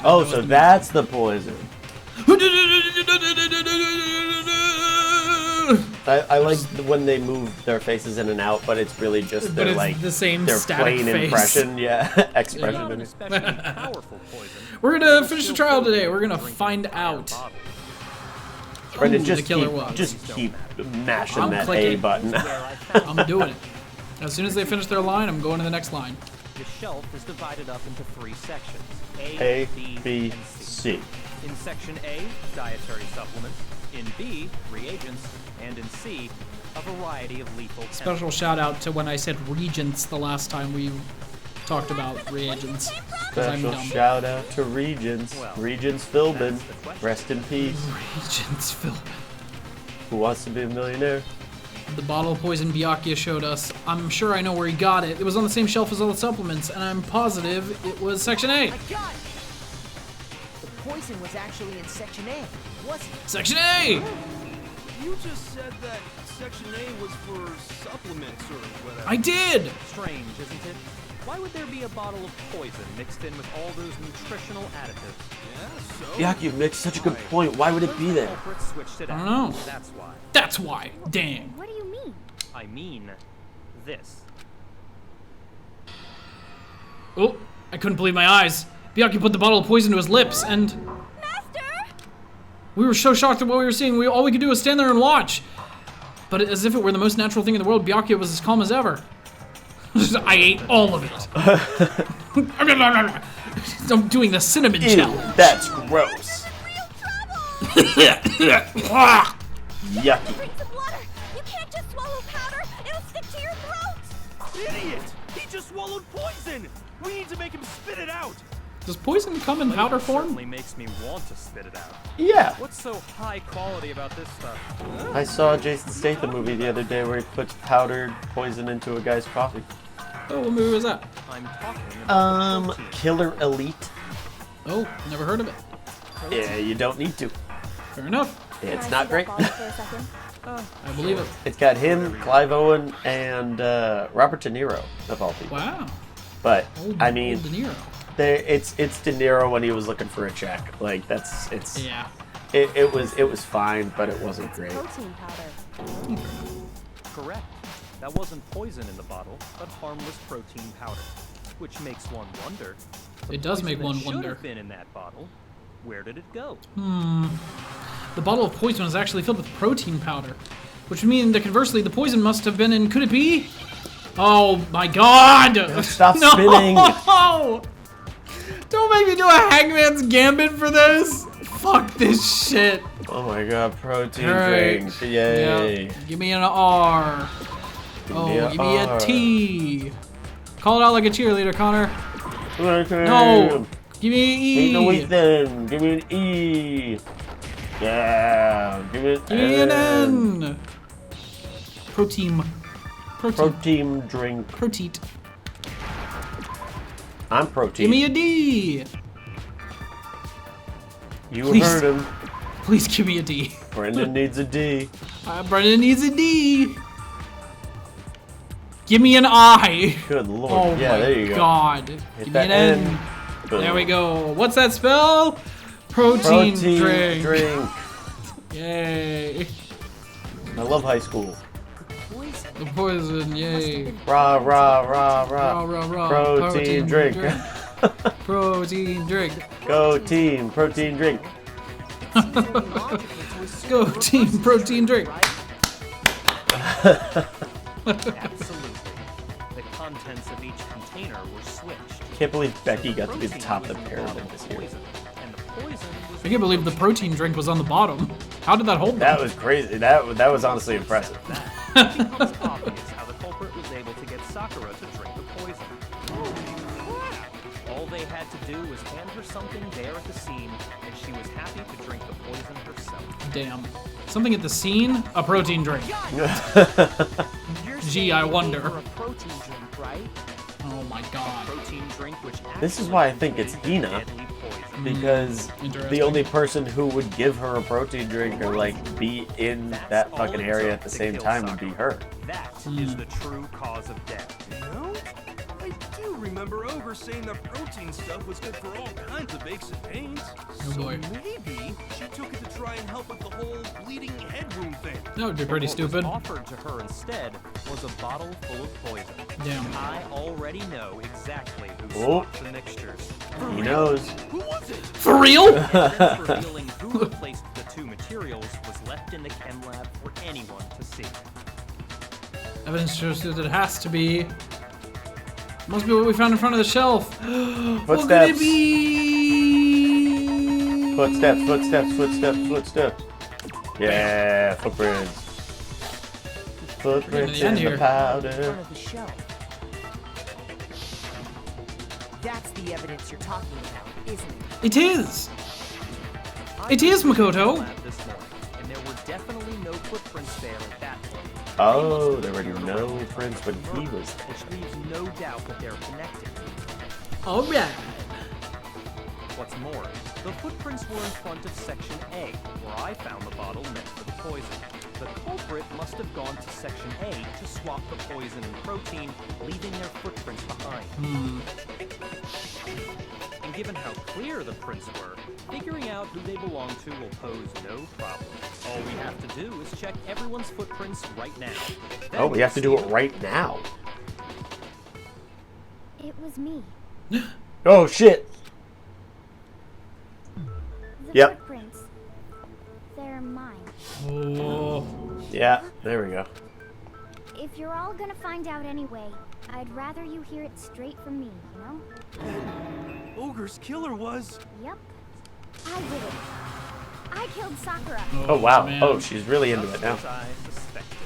Oh, so that's the poison. I like when they move their faces in and out, but it's really just their like the same their static plain face. impression, expression. We're gonna finish the trial today. We're gonna find out. Brendan, Ooh, just the killer keep, was. just keep mashing I'm that clicking. A button. I'm doing it. As soon as they finish their line, I'm going to the next line. The shelf is divided up into 3 sections: A, B, and C. In section A, dietary supplements. In B, reagents. And in C, a variety of lethal chemicals. Special shout out to when I said regents the last time we talked about reagents. 'Cause I'm Special dumb. shout out to Regents. Well, Regents Philbin. that's the question. Rest in peace. Regents, Phil. Who wants to be a millionaire? The bottle of poison Byakuya showed us. I'm sure I know where he got it. It was on the same shelf as all the supplements, and I'm positive it was section A. I got it! The poison was actually in section A, wasn't it? Section A! You just said that Section A was for supplements or whatever. I did! Strange, isn't it? Why would there be a bottle of poison mixed in with all those nutritional additives? Yeah, so? Yak, you make such a good point. Why would it be there? Culprit switched it I don't out. know. That's why. That's why. Dang. What do you mean? I mean, this. Oh, I couldn't believe my eyes. Byakuya put the bottle of poison to his lips, and Master! we were so shocked at what we were seeing. All we could do was stand there and watch. But as if it were the most natural thing in the world, Byakuya was as calm as ever. I ate all of it. I'm doing the cinnamon Ew, challenge. that's gross. Yucky. Drink some water! You can't just swallow powder! It'll stick to your throat! Idiot! He just swallowed poison! We need to make him spit it out! Does poison come in powder form? Certainly makes me want to spit it out. Yeah. What's so high quality about this stuff? I saw a Jason Statham movie the other day where he puts powdered poison into a guy's coffee. Oh, what movie was that? I'm talking about the protein. Killer Elite. Oh, never heard of it. Yeah, you don't need to. Fair enough. It's not great. I believe it. It's got him, Clive Owen, and Robert De Niro, of all people. Wow. But, Old, I mean, old De Niro. it's De Niro when he was looking for a check. Like, Yeah. it was fine, but it wasn't great. Protein powder. Correct. That wasn't poison in the bottle, but harmless protein powder. Which makes one wonder. It does make one Should wonder. have been in that bottle. Where did it go? The bottle of poison is actually filled with protein powder, which would mean that conversely, the poison must have been in. Could it be? Oh my God! Stop no! spinning. Don't make me do a Hangman's Gambit for this. Fuck this shit. Oh my god, protein Alright. drink. Yay. Yep. Give me an R. Oh, give me a R. T. Call it out like a cheerleader, Connor. Okay. No. Give me an Give me E. with them. Give me an E. Yeah. Give me Give me an N. Protein. Protein drink. Protein. I'm protein. Give me a D. You Please. heard him. Please give me a D. Brendan needs a D. Brendan needs a D. Give me an I. Good lord. Oh yeah, my there you go. God. Hit Give me that an N. N. Boom. There we go. What's that spell? Protein drink. Yay. I love high school. The poison, yay. Rah, rah, rah, rah. Rah, rah, rah. Protein drink. Protein drink. Go team, protein drink. Go team, protein drink. Absolutely. The contents of each container were switched. Can't believe Becky got to be the top of the pyramid this year. Poison, and the poison was I can't believe the protein drink was on the bottom. How did that hold That them? was crazy. That was honestly impressive. It becomes obvious how the culprit was able to get Sakura to drink the poison. All they had to do was hand her something there at the scene, and she was happy to drink the poison herself. Damn. Something at the scene? A protein drink. You're Gee, saying I they gave wonder. her a protein drink, right? Oh my God. Protein drink which This is why I think it's actually Hina. contained deadly poison. Because the Interesting. only person who would give her a protein drink or like be in that all fucking it area took at the to same kill time would be Sakura. her. That is the true cause of death. No? I do remember Ogre saying the protein stuff was good for all kinds of aches and pains. Oh boy. Maybe she took it to try and help with the whole bleeding head wound thing. That would be pretty What was stupid. offered to her instead was a bottle full of poison. Damn. I already know exactly who Oh. swapped the mixtures. He knows. Who was it? For real? Evidence revealing who replaced the two materials was left in the chem lab for anyone to see. Evidence shows that it has to be. Must be what we found in front of the shelf. What could it Footsteps. be? Footsteps, footsteps, footsteps, footsteps. Yeah, footprints. Footprints end in here. the In powder. front of the shelf. That's the evidence you're talking about, isn't it? It is. I It is, went to the Makoto. lab this morning, and there were definitely no footprints there at that point. Oh, there were no prints when he was there. Which leaves no doubt that they're connected. All right. What's more, the footprints were in front of Section A, where I found the bottle meant for the poison. The culprit must have gone to Section A to swap the poison and protein, leaving their footprints behind. And given how clear the prints were, figuring out who they belong to will pose no problem. All we have to do is check everyone's footprints right now. Then Oh, we have to do we'll it see right now. It was me. Oh, shit. The Yep. footprints. They're mine. Oh. Yeah, there we go. If you're all gonna find out anyway, I'd rather you hear it straight from me, you know? Ogre's killer was. Yep. I did it. I killed Sakura. Oh, wow. man. Oh, she's really into just it now. as I suspected.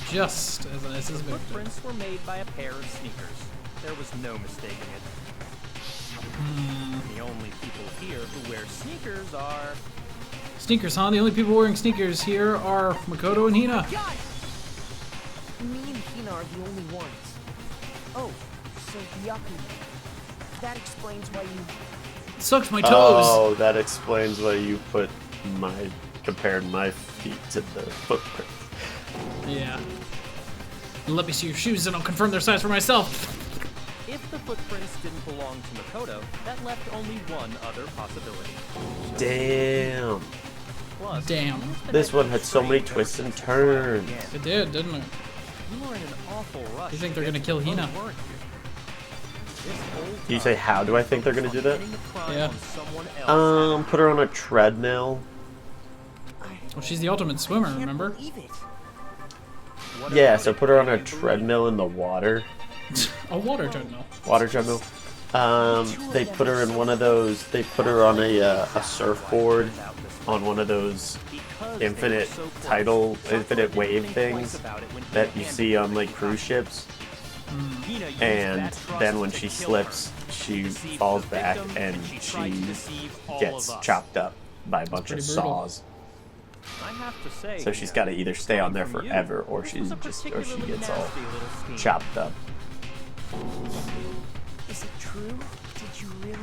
Just as I The suspected. footprints were made by a pair of sneakers. There was no mistaking it. The only people here who wear sneakers are... Sneakers, huh? The only people wearing sneakers here are Makoto and Hina. Got it! Me and Hina are the only ones. Oh, so Byaku. That explains why you... Sucks my toes. Oh, that explains why you compared my feet to the footprints. Yeah. Let me see your shoes and I'll confirm their size for myself. If the footprints didn't belong to Makoto, that left only one other possibility. Damn. Plus, Damn. who's the This next one had so many traitor twists and that's gonna come turns. again? It did, didn't it? You were in an awful rush. You think they're to gonna get kill to Hina? weren't you? This whole You say, time, how do I think they're gonna do that? pinning the crime Yeah. on someone else. Put her on a treadmill. Well, she's the ultimate swimmer, Can't remember? believe it. What Yeah, about so it? put her on Do a you believe treadmill in the water. A water treadmill. Water treadmill. They put her in one of those. They put her on a surfboard about this on one of those Because they were infinite so close, tidal, Sakura infinite didn't wave think things twice about it when that Hina you handed see her on the like key cruise ships. Hina used And that trust then when to she kill slips, her. she Deceived falls the back victim, and tried to she deceive all gets of us. chopped up by a bunch of pretty brutal. saws. I have to say, So she's Hina, got to either stay on there from you, forever, or this she's was a just, or she particularly gets all nasty little scheme. chopped up. Is it true? Did you really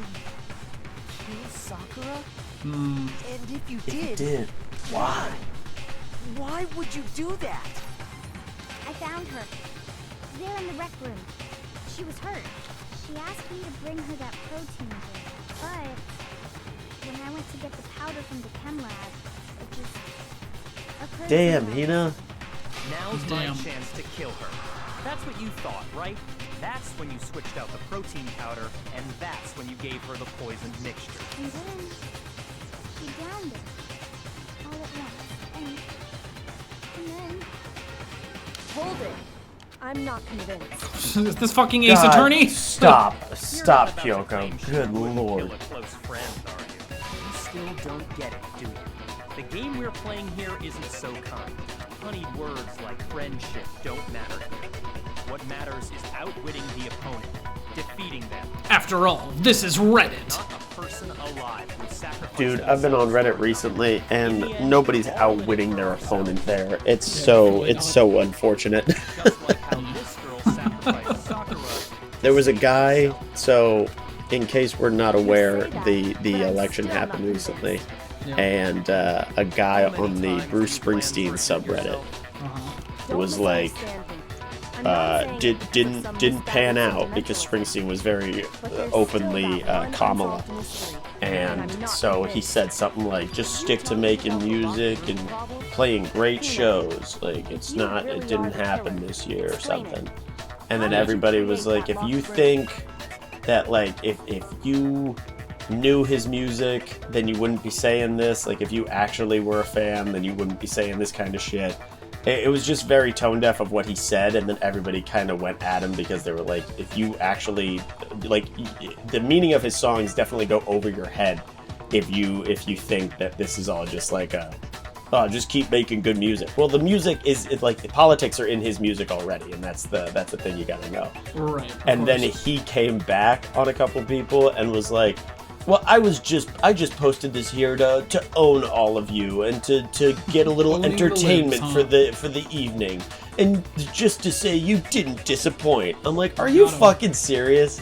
kill Sakura? Hmm. And if you If you did, did, why? why would you do that? I found her. There in the rec room. She was hurt. She asked me to bring her that protein drink, but when I went to get the powder from the chem lab, it just occurred to Damn, me. Hina. Now's Damn. my chance to kill her. That's what you thought, right? That's when you switched out the protein powder, and that's when you gave her the poisoned mixture. And then she downed it all at once. And then Hold it. I'm not convinced. This fucking ace God, attorney? Stop, You're stop, not about to Kyoko. claim she Good wouldn't lord. Kill a close friend, are you? You still don't get it, do you? The game we're playing here isn't so kind. Honeyed words like friendship don't matter here. What matters is outwitting the opponent, defeating them, After all, this is Reddit. not a person alive who sacrificed Dude, I've been on Reddit recently, and nobody's outwitting their opponent there. It's so unfortunate. just like how this girl sacrificed Sakura. There was a guy. So, in case we're not aware, the election happened recently, and a guy on the Bruce Springsteen subreddit was like, didn't pan out because Springsteen was very openly Kamala, and so he said something like, "Just stick to making music and playing great shows. Like it didn't happen this year or something." And then everybody was like, "If you think that like if you knew his music, then you wouldn't be saying this. Like if you actually were a fan, then you wouldn't be saying this kind of shit." It was just very tone deaf of what he said, and then everybody kind of went at him because they were like, if you actually, like, the meaning of his songs definitely go over your head if you think that this is all just like just keep making good music. Well, the music is like the politics are in his music already, and that's the thing you gotta know. Right. And then he came back on a couple people and was like, "Well, I just posted this here to own all of you and to get a little entertainment for the evening, and just to say you didn't disappoint." I'm like, "Are you fucking serious?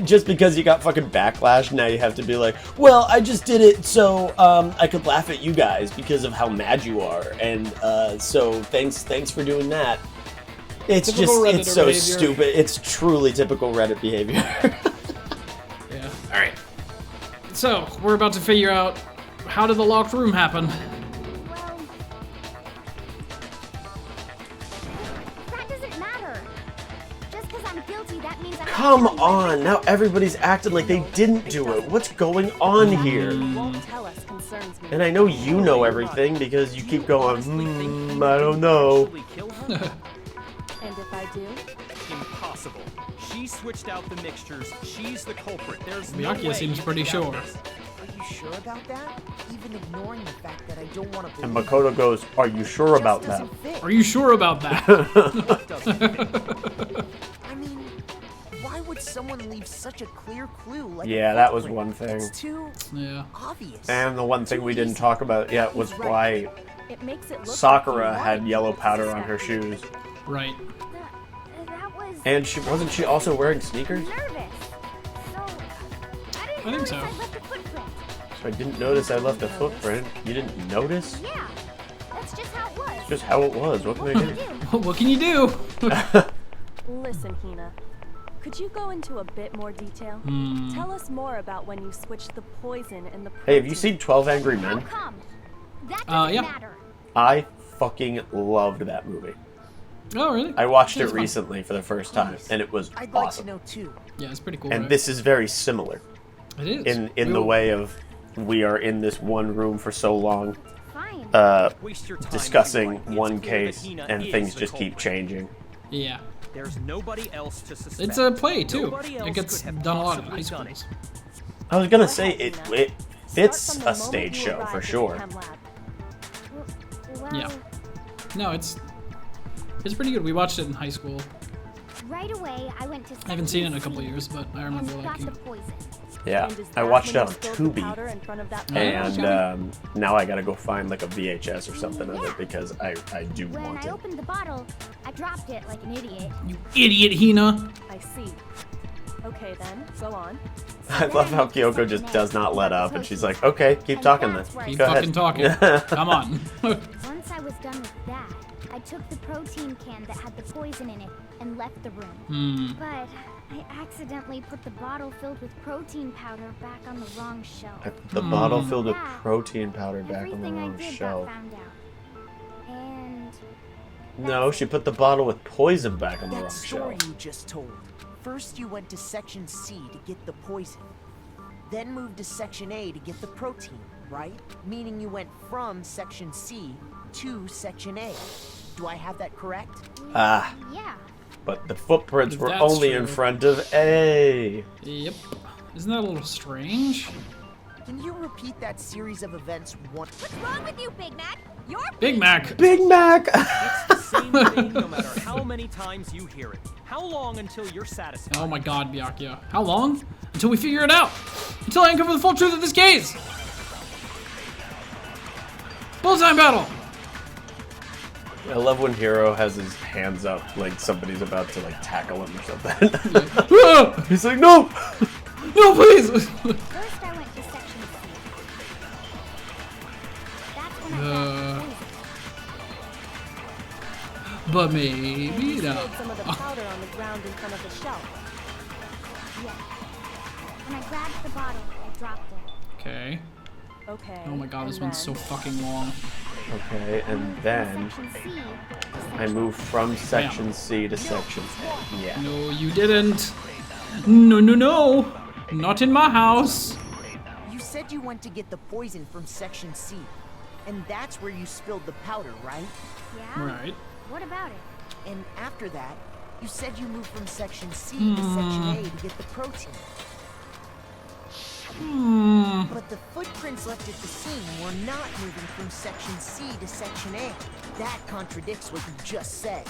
Just because you got fucking backlash, now you have to be like, well, I just did it so I could laugh at you guys because of how mad you are, and so thanks for doing that." It's typical just Redditor it's so behavior. stupid. It's truly typical Reddit behavior. Yeah. All right. So, we're about to figure out how did the locked room happen. Well, that doesn't matter. Just because I'm guilty, that means I'm Come not guilty. on, now everybody's acting like they didn't do it. What's going on here? Won't tell us concerns me. And I know you know everything because you keep going, I don't know. Actually killed her? And if I do? Impossible. She switched out the mixtures. She's the culprit. There's no Byakuya way seems you pretty could doubt sure. this. Are you sure about that? Even ignoring the fact that I don't want to And believe Makoto goes, "Are you sure it about just that?" doesn't fit. Are you sure about that? I mean, why would someone leave such a clear clue? Like Yeah, a that was footprint? one thing. It's too Yeah. obvious. And the one thing we didn't talk about yet was why It makes it look Sakura like you had want yellow people to powder on her suspect you. shoes. Right. That was And wasn't she also wearing sneakers? nervous. So, I think didn't notice so. I left a footprint. So I didn't notice I left a footprint. You didn't notice? Yeah, that's just how it was. Just how it was. What can I do? What can you do? Listen, Hina. Could you go into a bit more detail? Tell us more about when you switched the poison and the Hey, have you protein. seen 12 Angry How Men? come? That doesn't yeah. matter. I fucking loved that movie. Oh, really? I watched it It's fun. recently for the first time, and it was I'd like awesome. to know too. Yeah, it's pretty cool. And right? this is very similar It is. in the way of we are in this one room for so long, Fine. Waste your time discussing if you want. one It's clear that case, Hina and is things the just keep culprit. changing. Yeah. There's nobody else to suspect. It's a play too. Nobody else It gets could have done a lot in high possibly done schools. I was gonna say it Start fits from the a moment stage you show arrived for at the sure. chem lab. Well, Yeah. No, it's pretty good. We watched it in high school. right away I went to I haven't seen it in a Section couple C years, but I remember and got liking the it. poison. Yeah, And is I that watched it when on you spilled the Tubi, powder in front of that Yeah. and now I gotta go find like a VHS or something of it because I do When want I it. opened the bottle, I dropped it like an idiot. You idiot, Hina. I see. Okay then, go on. I love how Kyoko just does not let up, and she's like, "Okay, keep talking then. Keep Go fucking ahead." talking. Come on. Once I was done with that, I took the protein can that had the poison in it and left the room. But I accidentally put the bottle filled with protein powder back on the wrong shelf. I put the bottle filled with Yeah. protein powder back on the Everything I wrong did shelf. got found out. And No, she put the bottle with poison back on the wrong That story shelf. you just told. First you went to Section C to get the poison. Then moved to Section A to get the protein, right? Meaning you went from Section C to Section A. Do I have that correct? Ah, yeah, but the footprints were That's only true. in front of A. Yep. Isn't that a little strange? Can you repeat that series of events one? what's wrong with you, Big Mac? You're Big Mac. Big Mac! It's the same thing no matter how many times you hear it. How long until you're satisfied? Oh my god, Byakuya. How long? Until we figure it out. Until I uncover the full truth of this case. Full time battle. I love when Hiro has his hands up like somebody's about to like tackle him or something. Ah! He's like, no! No, please. First, I went to Section C. That's when I found the poison. But maybe You no. spilled some of the powder found in front of the shelf. Yeah. When I grabbed the bottle, I dropped it. Okay. Okay. Oh my god, this and one's so then- fucking long. Okay, and then Section C to I section moved from section C to section A. Yeah. No, you didn't. No, no, no. Not in my house. You said you went to get the poison from section C, and that's where you spilled the powder, right? Yeah? Right. What about it? And after that, you said you moved from section C to section A to get the protein. But the footprints left at the scene were not moving from section C to section A. That contradicts what you just said.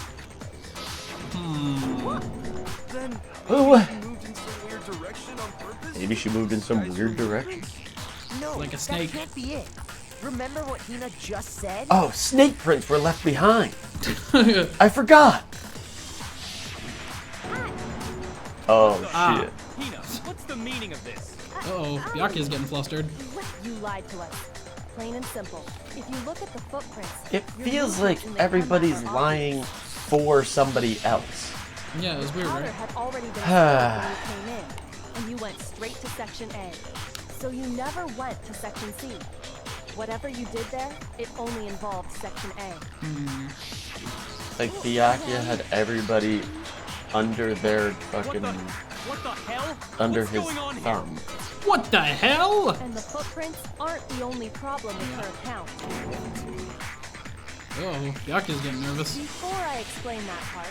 Then Oh, you moved in some weird direction on purpose? maybe she moved in some weird direction. No, Like a snake. that can't be it. Remember what Hina just said? Oh, snake prints were left behind. I forgot. Oh shit. Hina, what's the meaning of this? Uh-oh, Byakuya's getting flustered. You lied to us. Plain and simple. If you look at the footprints, It your feels movements like in the everybody's canvas are lying for somebody else. Yeah, it was weird, Powder right? had already been spilled when you came in, and you went straight to section A. So you never went to section C. Whatever you did there, it only involved section A. Like Byakuya had everybody under their fucking What the hell? under What's his going on here? thumb. What the hell? And the footprints aren't the only problem with her account. Oh, Byakuya's getting nervous. Before I explain that part,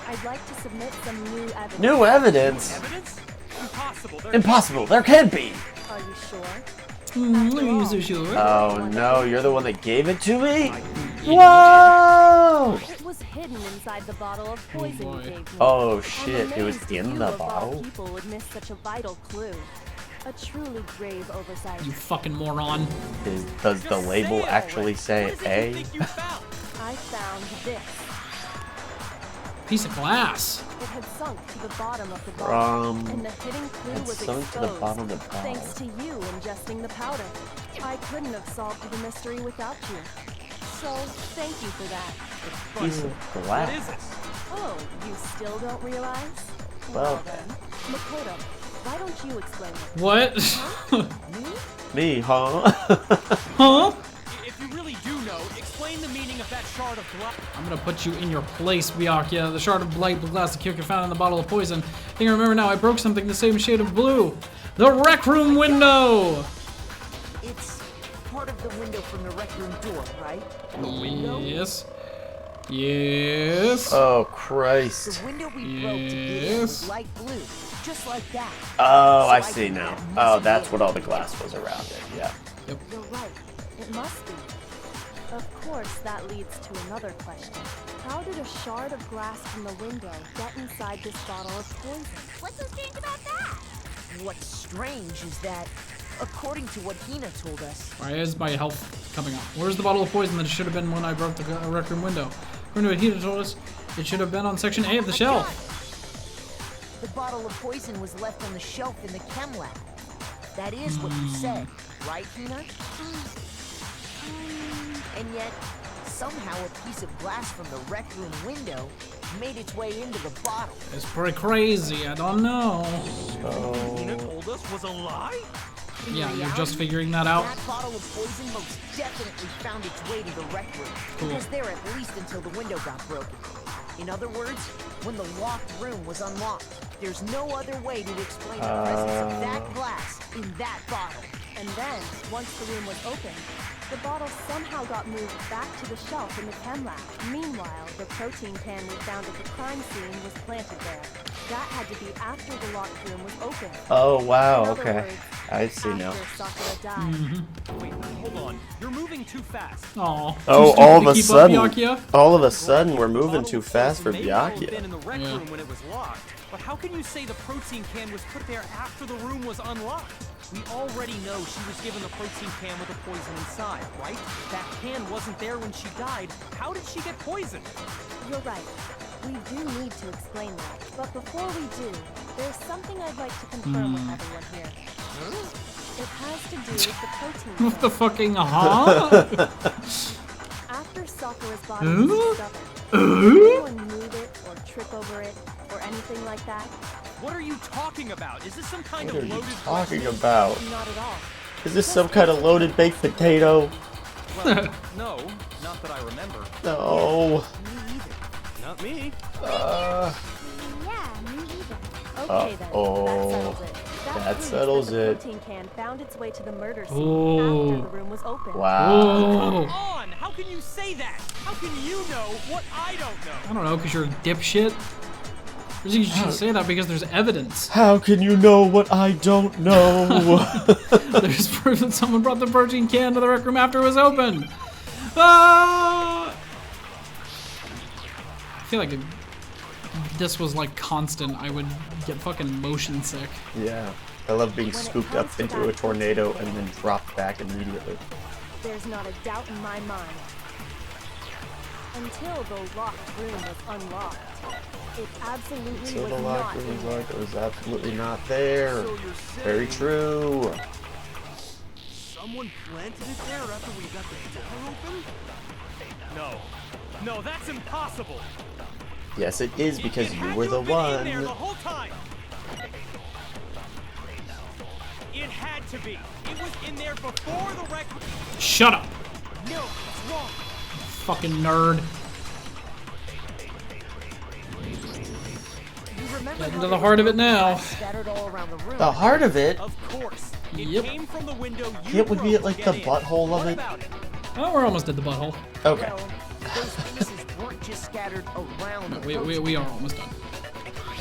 I'd like to submit some new evidence. New evidence? Evidence? Impossible. There Impossible. There can't be. Are you sure? Are you so sure? Oh no, you're the one that gave it to me? Whoa! It was hidden inside the bottle of poison boy. you gave me. Oh I'm shit, it was amazed in you the of all bottle? people would miss such a vital clue. A truly grave oversight. You fucking moron. Does the label actually say What is it you A? think you found? I found this. Piece of glass. It had sunk to the bottom of the bottle, From... and the hidden clue It was sunk exposed. to the bottom of the bottle. Thanks to you ingesting the powder. I couldn't have solved the mystery without you. So, thank you for that. Piece of What glass. is it? Oh, you still don't realize? Well, then, Makoto, why don't you explain it? What? me, huh? Huh? If you really do know, explain the meaning of that shard of glass. I'm gonna put you in your place, Byakuya. The shard of light blue glass the Kyoka found in the bottle of poison. I think I remember now. I broke something the same shade of blue. The rec room window! It's part of the window from the rec room door, right? Yes. Yes. Oh, The Christ. window we broke to get in Yes. was light blue, just like that. Oh, So I I see can now. have Oh, muscle that's in. what all the glass was around it. Yeah. You're right. It must be. Of course, that leads to another question. How did a shard of glass from the window get inside this bottle of poison? What's so strange about that? What's strange is that, according to what Hina told us, Why is my health coming up? Where's the bottle of poison that it should have been when I broke the rec room window? According to what Hina told us, it should have been on section A of the shelf. the bottle of poison was left on the shelf in the chem lab. That is what you said, right, Hina? And yet, somehow a piece of glass from the rec room window made its way into the bottle. It's pretty crazy. I don't know. Hina told us was a lie? In Yeah, you're just reality, figuring that out. That bottle of poison most definitely found its way to the rec room. Cool. It was there at least until the window got broken. In other words, when the locked room was unlocked, there's no other way to explain the presence of that glass in that bottle. And then, once the room was opened, the bottle somehow got moved back to the shelf in the chem lab. Meanwhile, the protein can we found at the crime scene was planted there. That had to be after the locked room was opened. Oh, wow. In other Okay. words, I see now. after Sakura died. Wait, hold on. You're moving too fast. Aw. Oh, Too all stupid of to a keep up, sudden, Byakuya? all of a sudden, we're moving Bottle too of fast for poison may well have been Byakuya. in the rec Yeah. room when it was locked. But how can you say the protein can was put there after the room was unlocked? We already know she was given the protein can with the poison inside, right? That can wasn't there when she died. How did she get poisoned? You're right. We do need to explain that. But before we do, there's something I'd like to confirm with everyone here. It has to do with the protein What can. the fucking huh? After Sakura's body was discovered, did anyone move it or trip over it or or anything like that? What are you talking about? Is this some kind What are of you loaded talking question? about? Not at all. Is this some kind of loaded baked potato? Well, no, not that I remember. No. Not me. Yeah, me either. Okay then, Uh-oh. that That settles settles it. The it. protein can found its way to the murder scene Ooh. after the room was opened. Wow. Oh. On! How can you say that? How can you know what I don't know? I don't know, because you're a dipshit. I think you should say that because there's evidence. How can you know what I don't know? There's proof that someone brought the protein can to the rec room after it was open. Ah! I feel like if this was like constant, I would get fucking motion sick. Yeah. I love being scooped up into a tornado and then dropped back immediately. There's not a doubt in my mind. Until the locked room was unlocked, it absolutely Until was the not locker room in was there. locked, it was absolutely not there. So you're saying Very true. someone planted it there after we got the door open? No, that's impossible. Yes, it is because It you had were to the have been in there the one. whole time. It had to be. It was in there before the wreck. Shut up, No, it's wrong. fucking nerd. You remember Get how into the there heart was of it now. glass scattered all around the room? The heart of it? Of course. It Yep. came from the window you It would be broke like to the get in. butthole of What it. about it? Oh, we're almost at the butthole. Okay. Well, those pieces weren't just scattered around the We protein. are almost done.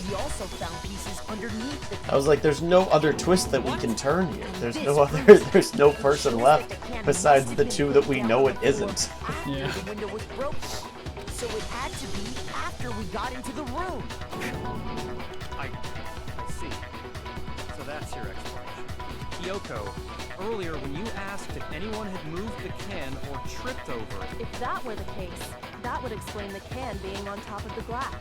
We also found pieces underneath the I was like, there's no other twist that we can turn here. There's This no other, proves there's no that person shows left that the can besides must the have two been that put we down know it before isn't. After Yeah. the window was broken. So it had to be after we got into the room. I see. So that's your explanation. Kyoko, earlier when you asked if anyone had moved the can or tripped over it, If that were the case, that would explain the can being on top of the glass.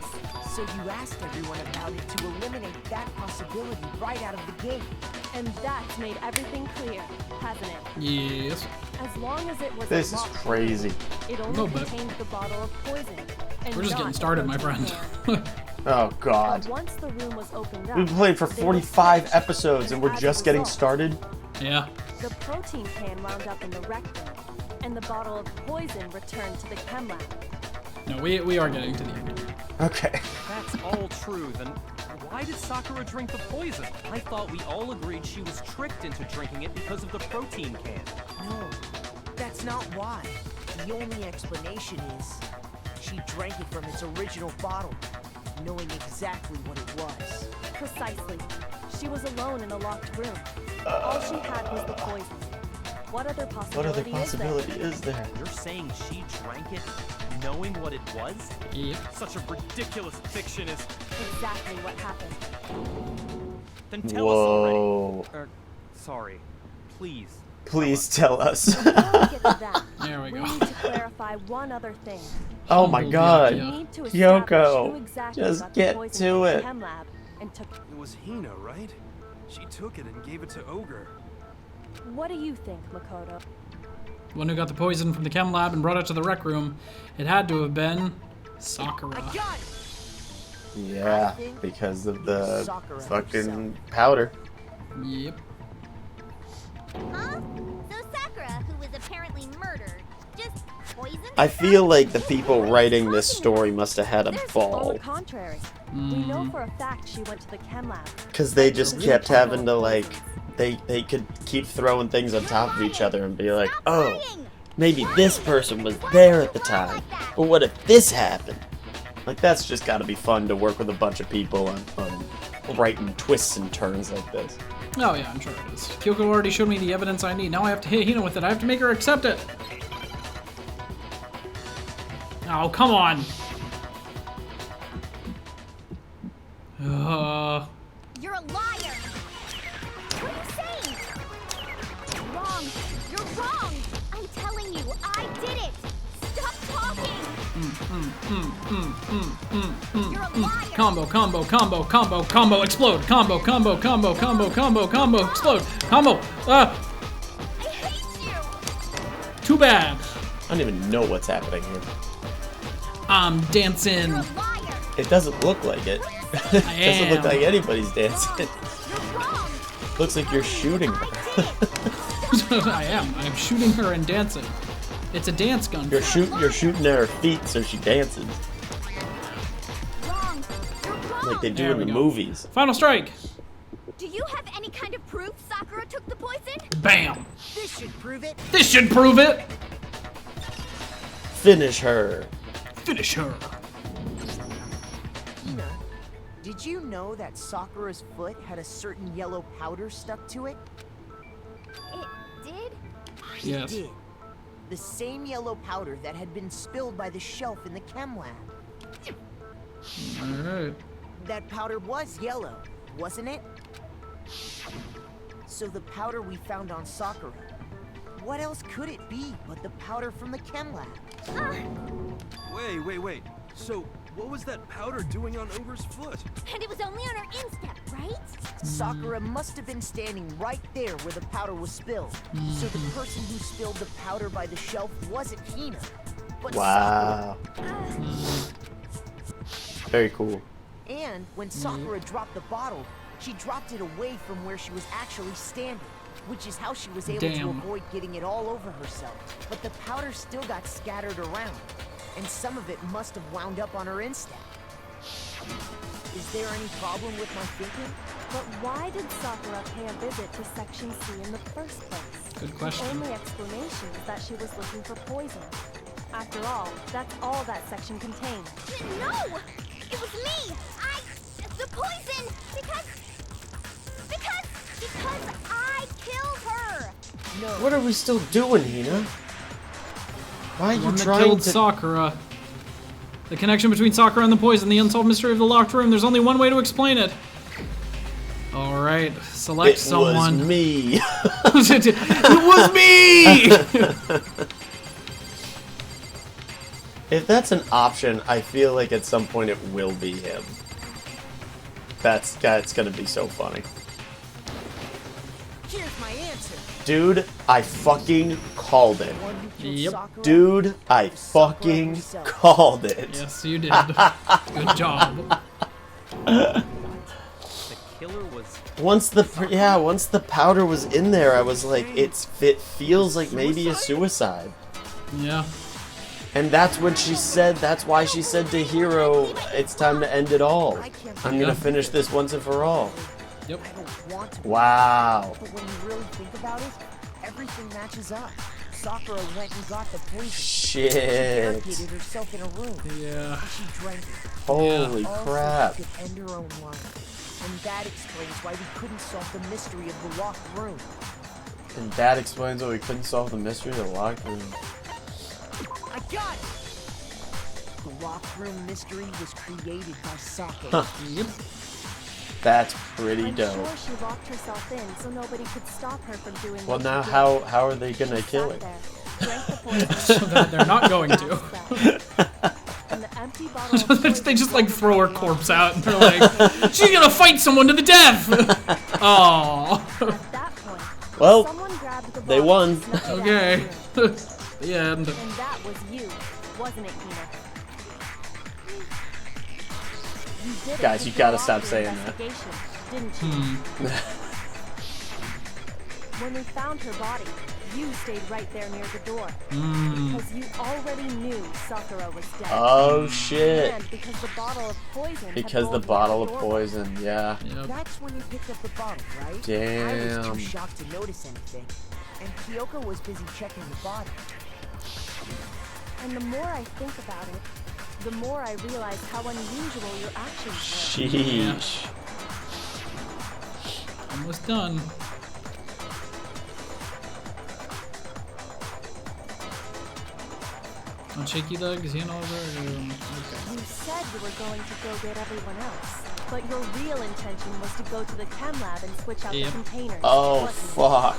So you asked everyone about it to eliminate that possibility right out of the gate. And that's made everything clear, hasn't it? Yes. As long as it was This a is locked crazy. it Little only bit. contained the bottle of poison. And We're just not getting the started, my protein friend. can. Oh god. But once the room was opened up, We've been playing for they were 45 switched, episodes and we're as a just getting result, started? Yeah. The protein can wound up in the rec room, and the bottle of poison returned to the chem lab. No, we are getting to the end. Okay. that's all true, then why did Sakura drink the poison? I thought we all agreed she was tricked into drinking it because of the protein can. No, that's not why. The only explanation is she drank it from its original bottle, knowing exactly what it was. Precisely. She was alone in a locked room. All she had was the poison. What other What possibility, other possibility is there? You're saying she drank it knowing what it was? Yep. Such a ridiculous fiction is... Exactly what happened. Then tell us already. Whoa. Sorry. Please. Please tell us. Before we get to that, There we we go. need to clarify one other thing. Oh my Humble god. We Yeah. need to establish Kyoko, who exactly just got the get poison to from the it. chem lab and took. It was Hina, right? She took it and gave it to Ogre. What do you think, Makoto? One who got the poison from the chem lab and brought it to the rec room. It had to have been Sakura. I got it! Yeah, because of the Sakura fucking powder. Yep. Huh? So Sakura, who was apparently murdered, just poisoned I herself? feel like the people writing this story must have had a On the ball. contrary, we know for a fact she went to the chem lab. Because they just kept having to, like, they could keep throwing things on top of each other and be like, oh, maybe this person was there at the time. But what if this happened? Like, that's just gotta be fun to work with a bunch of people on writing twists and turns like this. Oh yeah, I'm sure it is. Kyoko already showed me the evidence I need. Now I have to hit Hina with it. I have to make her accept it. Oh, come on. You're a liar! What are you saying? Wrong! You're wrong! I'm telling you, I did it! Stop talking! You're a liar! Combo, explode. Combo, explode. Combo. I hate you! Too bad. I don't even know what's happening here. I'm dancing. You're a liar! It doesn't look like it. What are you Doesn't look like anybody's dancing. You're wrong. Looks like you're shooting her. I am. I'm shooting her and dancing. It's a dance gun. You're shooting at her feet so she dances. Wrong. You're wrong. Like they do There in we the go. movies. Final strike. Do you have any kind of proof Sakura took the poison? Bam. This should prove it. This should prove it. Finish her. Finish her. Hina, did you know that Sakura's foot had a certain yellow powder stuck to it? It did? Yes. It did. The same yellow powder that had been spilled by the shelf in the chem lab. All right. That powder was yellow, wasn't it? So the powder we found on Sakura, what else could it be but the powder from the chem lab? Wait. So, what was that powder doing on Ogre's foot? And it was only on her instep, right? Sakura must have been standing right there where the powder was spilled. So the person who spilled the powder by the shelf wasn't Hina, but Wow. Very cool. Sakura. And when Sakura dropped the bottle, she dropped it away from where she was actually standing, which is how she was able to Damn. avoid getting it all over herself. But the powder still got scattered around, and some of it must have wound up on her instep. Is there any problem with my thinking? But why did Sakura pay a visit to Section C in the first place? Good The question. only explanation is that she was looking for poison. After all, that's all that section contained. No! It was me! The poison! Because I killed her! No. What are we still doing, Hina? Why are The you one that trying killed to? Sakura. The connection between Sakura and the poison, the unsolved mystery of the locked room. There's only one way to explain it. All right, select It someone. was me. It was me! If that's an option, I feel like at some point it will be him. That's gonna be so funny. Here's my answer. Dude, I fucking called it. One who killed Yep. Sakura? Dude, I fucking called it. Yes, you did. Good job. The killer was Once the powder was in there, I was like, it feels like maybe a suicide. Yeah. And that's when she said, that's why she said to Hiro, it's time to end it all. I'm gonna finish this once and for all. Yep. I don't want to. Wow. But when you really think about it, everything matches up. Sakura went and got the poison. Shit. Barricaded herself in a room. Yeah. She drank it. Holy Also, crap. she could end her own life. And that explains why we couldn't solve the mystery of the locked room. And that explains why we couldn't solve the mystery of the locked room. I got it! The locked room mystery was created by Sakura. Yep. That's pretty I'm dope. sure she locked herself in so nobody could stop her from doing Well, what now she did. how are they gonna She kill sat her? there, drank the poison, So that they're not going to. and the empty bottle of poison They just like throw her floated corpse around out and they're like, she's gonna fight someone to the death! Aww. At that point, Well, someone grabbed the they bottle won. and snuck it out Okay. of the room. The end. And that was you, wasn't it, Hina? You did it Guys, to you throw gotta off stop your saying that. investigation, didn't you? When we found her body, you stayed right there near the door. Because you already knew Sakura was dead. Oh shit. And because the bottle of poison had Because the rolled bottle down of the doorway. poison, yeah. Yep. That's when you picked up the bottle, right? I was Damn. too shocked to notice anything. And Kyoko was busy checking the body. And the more I think about it, the more I realize how unusual your actions were. Sheesh. Almost done. On shaky legs, you know, okay. You said you were going to go get everyone else, but your real intention was to go to the chem lab and switch out Yep. the containers. Oh wasn't it? fuck.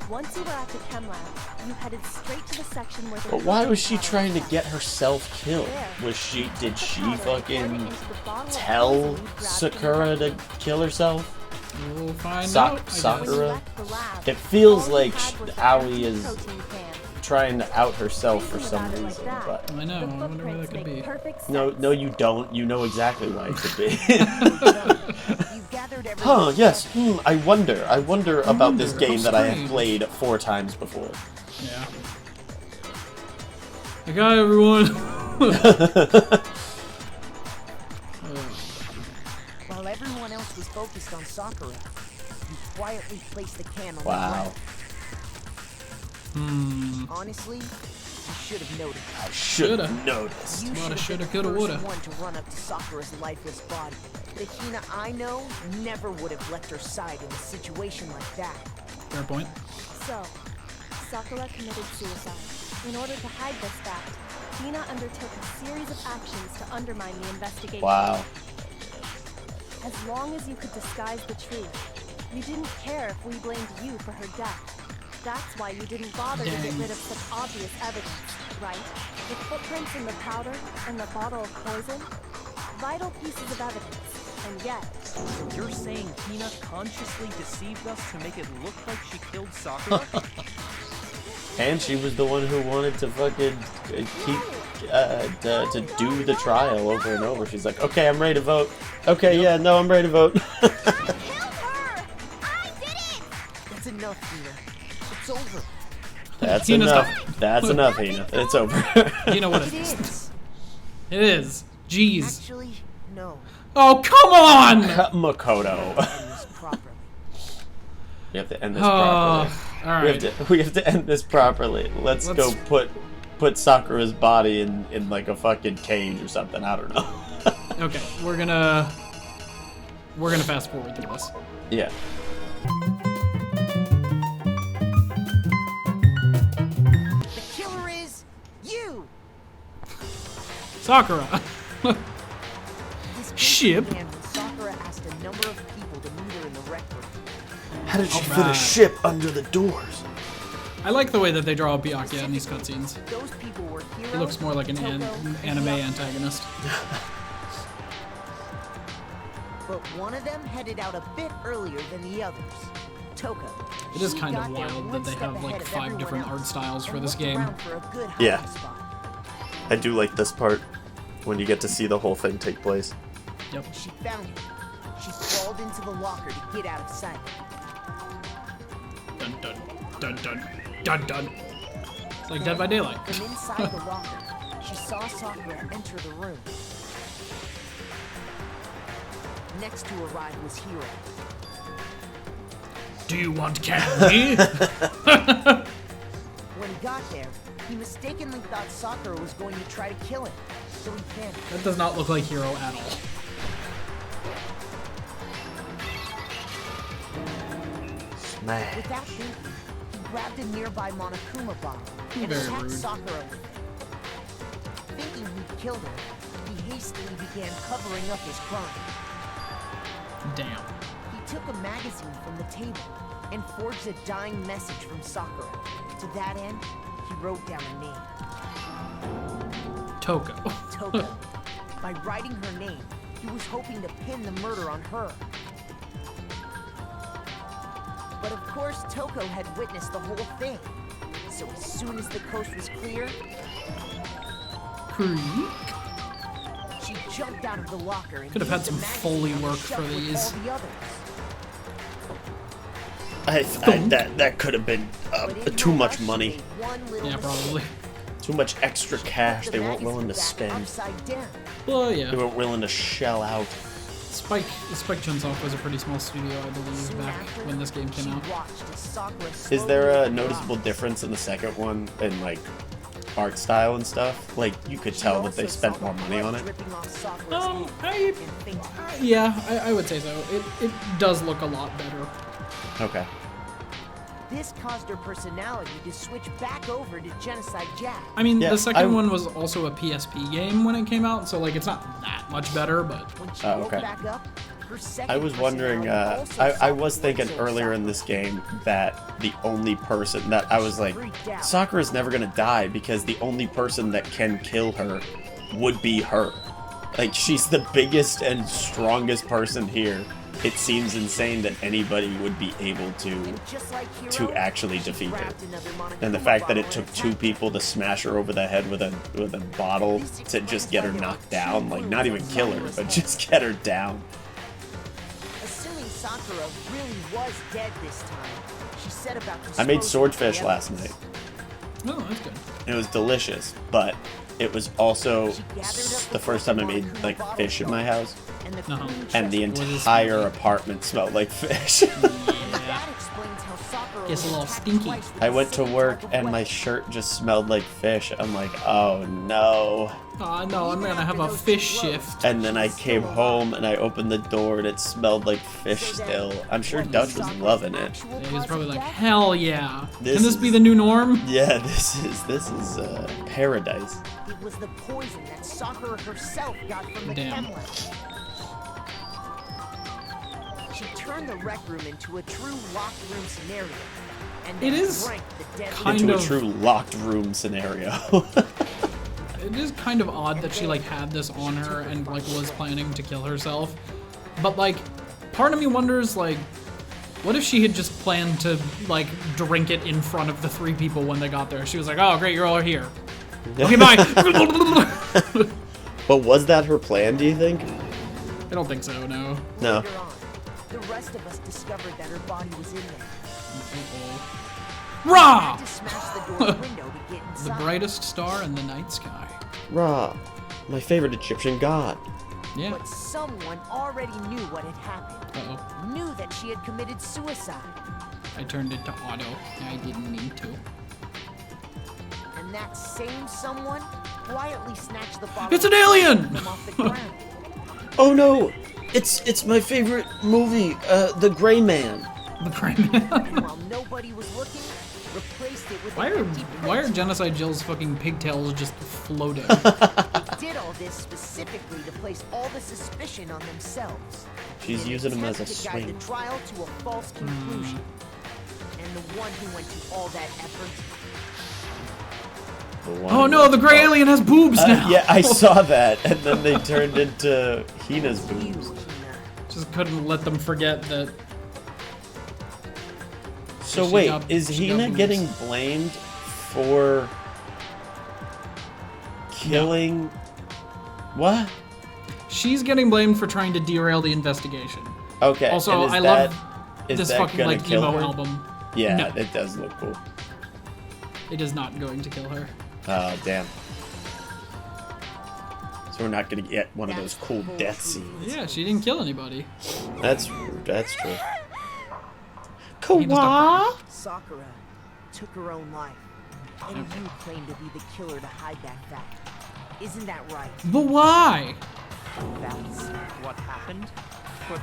Once you were at the chem lab, you headed straight to the section where the But why was she powder trying to was get kept. herself killed? There, Did she the powder and poured it fucking into the bottle of tell poison you grabbed Sakura from the to kill herself? We'll find Sa- out. I guess. Sakura? When you left the lab, It feels all you like had was the Aoi empty is protein can. trying to out herself for Thinking some about it reason, like that, but I know. the I wonder why that footprints could make be. perfect sense. no, you don't. You know exactly why it could be. You gathered everyone. Huh? Yes. I wonder. I wonder about this wonder. game How that I have strange. played 4 times before. Yeah. Like, hi, everyone. While everyone else was focused on Sakura, you quietly placed the can on the Wow. ground. Honestly, you should have noticed. I should Shoulda. have noticed. You Lotta should have shoulda, been the coulda, first woulda. one to run up to Sakura's lifeless body. The Hina I know never would have left her side in a situation like that. Fair point. So, Sakura committed suicide. In order to hide this fact, Hina undertook a series of actions to undermine the investigation. Wow. As long as you could disguise the truth, you didn't care if we blamed you for her death. That's why you didn't bother to get Dang. rid of such obvious evidence, right? The footprints in the powder and the bottle of poison? Vital pieces of evidence. And yet, So you're saying Hina consciously deceived us to make it look like she killed Sakura? And she was the one who wanted to fucking keep to do the trial over and over. She's like, okay, I'm ready to vote. Okay, yeah, no, I'm ready to vote. Killed her! I did it! That's enough, Hina. It's over. That's Hina's enough. done. That's enough, Hina. It's over. You know what It it is. is. It is. Jeez. Actually, no. Oh, come on! Makoto. This properly. We have to end this Oh, properly. alright. We have to end this properly. Let's go put Sakura's body in like a fucking cage or something. I don't know. Okay, we're gonna fast forward through this. Yeah. The killer is you. Sakura. This Ship. began when Sakura asked a number of people to meet her in the rec room. How did she fit a Alright. ship under the doors? I like the way that they draw Byakuya in these cutscenes. Those people were Hiro, He looks more like an Toko, and anime the others. antagonist. But one of them headed out a bit earlier than the others. Toko. It is She kind of got there wild one that they step have ahead like of 5 everyone different art else styles for and this looked game. around for a good hiding Yeah. spot. I do like this part when you get to see the whole thing take place. Yep. She found it. She crawled into the locker to get out of sight. Dun dun dun dun dun dun. It's like Dead by Daylight. From inside the locker, she saw Sakura enter the room. Next to arrive was Hiro. Do you want candy? When he got there, he mistakenly thought Sakura was going to try to kill him, so he panicked. That does not look like Hero at all. Smash. Without thinking, he grabbed a nearby Monokuma bottle and Very attacked rude. Sakura with it. Thinking he'd killed her, he hastily began covering up his crime. Damn. He took a magazine from the table and forged a dying message from Sakura. To that end, he wrote down a name, Toko. Toko. By writing her name, he was hoping to pin the murder on her. But of course, Toko had witnessed the whole thing. So as soon as the coast was clear, Creek. she jumped out of the locker and Could have had used the some magazine Foley on the work shelf for with these. all the others. That could have been But in too her much rush, she money. made one little Yeah, mistake. probably. Too much extra cash The they weren't magazine willing to back spend. Upside down. Well, They yeah. weren't willing to shell out. Spike Chunsoft was a pretty small studio, I believe, Soon back after, when this game she came out. watched as Sakura Is there slowly a opened her noticeable eyes. difference in the second one in like art style and stuff? Like you could She tell that they also spent saw more the money on blood it. dripping off Sakura's Um, hand I, and fainted. yeah, I would say so. It does look a lot better. Okay. This caused her personality to switch back over to Genocide Jack. I mean, Yeah, the second I- one was also a PSP game when it came out, so like it's not that much better, but When she Oh, woke okay. back up, her second I was wondering, personality also I saw was the thinking blood earlier in Sakura. this game that the only person that I was like, Freaked out. Sakura's never gonna die because the only person that can kill her would be her. Like, she's the biggest and strongest person here, it seems insane that anybody would be able to And just like Hero, actually she defeat her. grabbed another And the Monokuma fact that it bottle took and 2 attacked people to smash her over the head with a bottle to just get her knocked down, like not even kill her, but just get her down. Assuming Sakura really was dead this time, she set about I made disposing of swordfish the last evidence. night. Oh, that's good. It was delicious, but it was also the first time I made like fish in my house, And the Uh-huh. queen and the chest- entire apartment smelled like fish. That explains how Sakura Gets a was little attacked stinky. twice with I the went to same work type of and my weapon. shirt just smelled like fish. I'm like, oh no. Oh no, I'm gonna have a fish shift. And then I came home and I opened the door and it smelled like fish still. I'm sure Dutch was loving it. Yeah, he was probably like, hell yeah. This Can this be is- the new norm? Yeah, this is paradise. It was the poison that Sakura herself got from the Damn. chem lab. She turned the rec room into a true locked room scenario. And It then is drank the deadly kind Into a of- true locked room scenario. It is kind of odd that she like had this on her and like was planning to kill herself. But like, part of me wonders like, what if she had just planned to like drink it in front of the 3 people when they got there? She was like, oh great, you're all here. Okay, bye. But was that her plan, do you think? I don't think so, no. No. Later on, the rest of us discovered that her body was in there. Rah! Had to smash the door window to get The inside. brightest star in the night sky. Ra, my favorite Egyptian god. Yeah. But someone already knew what had happened. Uh-oh. Knew that she had committed suicide. I turned it to auto. I didn't mean to. And that same someone quietly snatched the bottle It's an alien! from off the ground. Oh no! It's my favorite movie, The Gray Man. The crime man. And while nobody was looking, replaced it with Why an are empty why are protein. Genocide Jill's fucking pigtails just floating? Did all this specifically to place all the suspicion on themselves. She's in an using him as a attempt to guide swing. the trial to a false conclusion. And the one who went to all that effort. Oh no, the gray alien has boobs now. Yeah, I saw that, and then they turned into Hina's boobs. Just couldn't let them forget that. So She wait, got- is she got Hina boobs. getting blamed for killing? What? She's getting blamed for trying to derail the investigation. Okay. Also, and is I that- love is this that fucking gonna like kill emo her? album. Yeah, No. it does look cool. It is not going to kill her. Oh damn. So we're not gonna get one of those cool death scenes. Yeah, she didn't kill anybody. That's true. He just Kawa? Sakura took her own life. And you claim to be the killer to hide that fact. Isn't that right? But why? That's What happened? But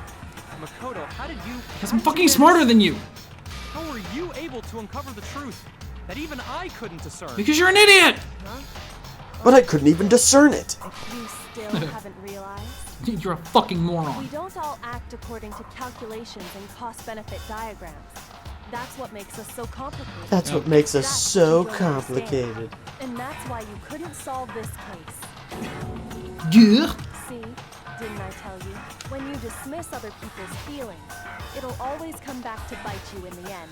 Makoto, how did you? Because I'm fucking smarter than you. How were you able to uncover the truth that even I couldn't discern? Because you're an idiot. But I couldn't even discern it. if you still haven't realized. You're a fucking We moron. don't all act according to calculations and cost-benefit diagrams. That's what makes us so complicated. That's what makes us so complicated. And that's why you couldn't solve this case. Yeah. See, didn't I tell you? When you dismiss other people's feelings, it'll always come back to bite you in the end.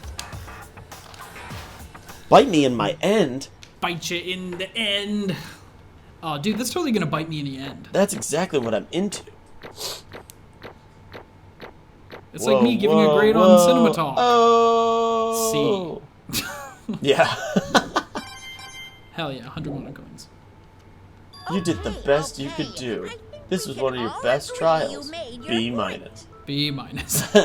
Bite me in my end. Bite you in the end. Oh, dude, that's totally gonna bite me in the end. That's exactly what I'm into. It's like me giving a grade on Cinema Talk. Oh. Yeah. Hell yeah, 100 mono coins. You did the best you could do. This was one of your best trials. B minus. B minus. You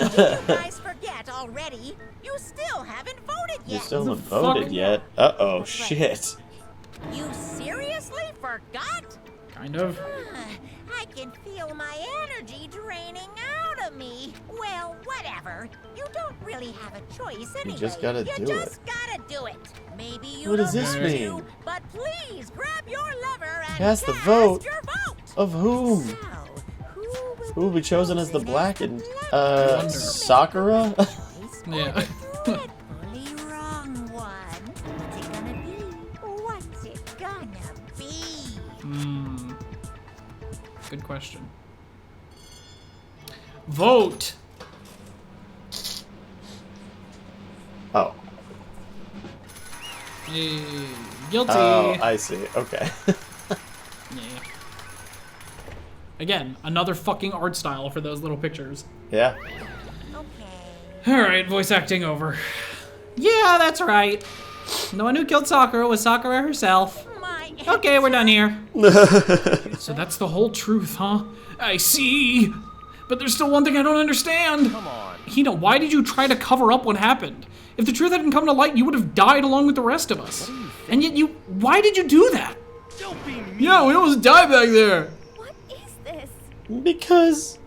guys forget already? You still haven't voted You yet. still haven't fuck? voted yet. Uh-oh, shit. You seriously forgot? Kind of. I can feel my energy draining out of me. Well, whatever. You don't really have a choice anyway. just gotta do it. You just gotta do it. Maybe you What don't does this want to, mean? but please grab your lever and Cast the cast vote. your vote. Of whom? So, Who will be chosen as the black and, Wonder. Sakura? Yeah. Dreadfully wrong one. What's it gonna be? What's it gonna be? Hmm. Good question. Vote. Guilty. Oh, I see. Okay. Yeah. Again, another fucking art style for those little pictures. Yeah. Okay. Alright, voice acting over. Yeah, that's right. The one who killed Sakura was Sakura herself. My Okay, we're done here. So that's the whole truth, huh? I see. But there's still one thing I don't understand. Come on. Hina, why did you try to cover up what happened? If the truth hadn't come to light, you would have died along with the rest of us. And yet why did you do that? Don't be mean. Yeah, we almost died back there. What is this? Because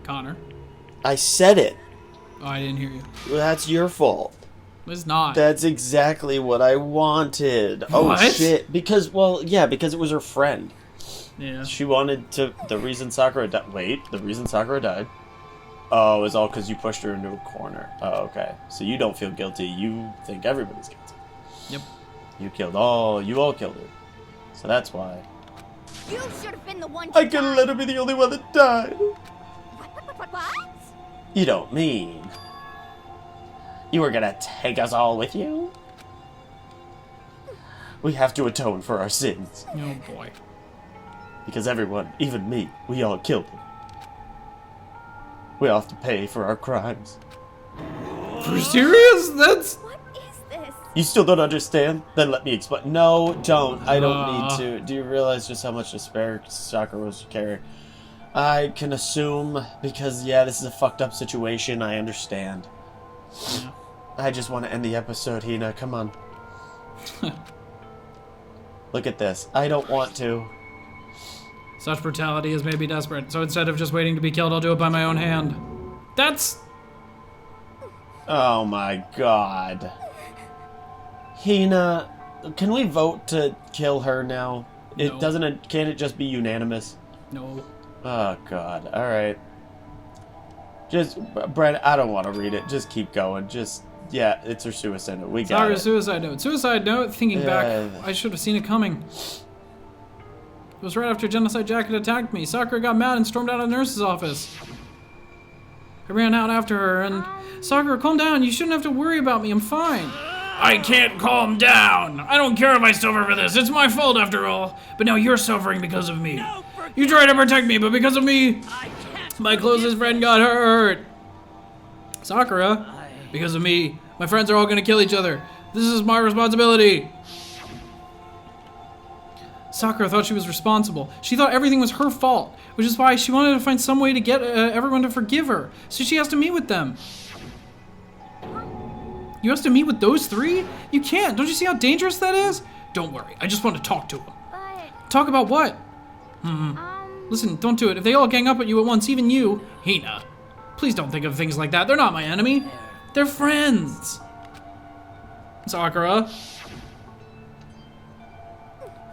Connor. I said it. Oh, I didn't hear you. That's your fault. It's not. That's exactly what I wanted. Oh What? shit. Because, well, yeah, because it was her friend. Yeah. She wanted to. The reason Sakura died. Wait, the reason Sakura died. Oh, it's all because you pushed her into a corner. Oh, okay. So you don't feel guilty. You think everybody's guilty. Yep. You all killed her. So that's why. You should have been the one. I couldn't let her be the only one that died. What? You don't mean. You were gonna take us all with you? We have to atone for our sins. Oh boy. Because everyone, even me, we all killed him. We all have to pay for our crimes. For serious? That's. What is this? You still don't understand? Then let me explain. No, don't. I don't need Uh. to. Do you realize just how much despair Sakura was carrying? I can assume, because, yeah, this is a fucked up situation. I understand. Yeah. I just want to end the episode, Hina. Come on. Look at this. I don't want to. Such brutality has made me desperate, so instead of just waiting to be killed, I'll do it by my own hand. That's... Oh my god. Hina, can we vote to kill her now? It No. doesn't. Can't it just be unanimous? No. Oh god. All right. Just, Brett. I don't want to read it. Just keep going. Just, yeah. It's her suicide note. We got Sorry, it. suicide note. Suicide note, thinking back, Yeah. I should have seen it coming. It was right after Genocide Jacket attacked me. Sakura got mad and stormed out of the nurse's office. I ran out after her and... Sakura, calm down. You shouldn't have to worry about me. I'm fine. I can't calm down. I don't care if I suffer for this. It's my fault after all. But now you're suffering because of me. You tried to protect me, but because of me, my closest friend got hurt. Sakura, because of me, my friends are all gonna kill each other. This is my responsibility. Sakura thought she was responsible. She thought everything was her fault, which is why she wanted to find some way to get everyone to forgive her. So she has to meet with them. You have to meet with those three? You can't. Don't you see how dangerous that is? Don't worry. I just want to talk to them. But, Talk about what? Listen, don't do it. If they all gang up at you at once, even you, Hina, please don't think of things like that. They're not my enemy. They're friends. Sakura.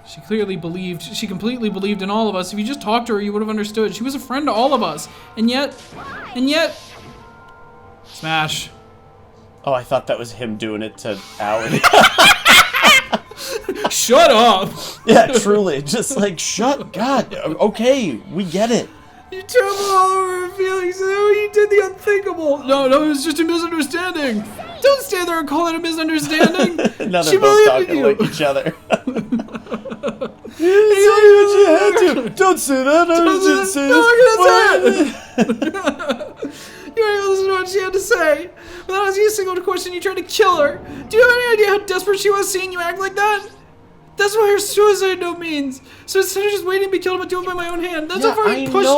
She completely believed in all of us. If you just talked to her, you would have understood. She was a friend to all of us. And yet, smash. Oh, I thought that was him doing it to Alan. Shut up. Yeah, truly. Just like, shut. God. Okay, we get it. You tremble all over her feelings. Oh, you did the unthinkable. No, it was just a misunderstanding. Don't stand there and call it a misunderstanding. Now She they're both believed in talking you. like each other. You had to. Don't say that. I was just saying No, I'm gonna say it. You weren't even listening to what she had to say. Without asking a single question, you tried to kill her. Do you have any idea how desperate she was seeing you act like that? That's what her suicide note means. So instead of just waiting to be killed, I'm gonna do it by my own hand. That's how far you pushed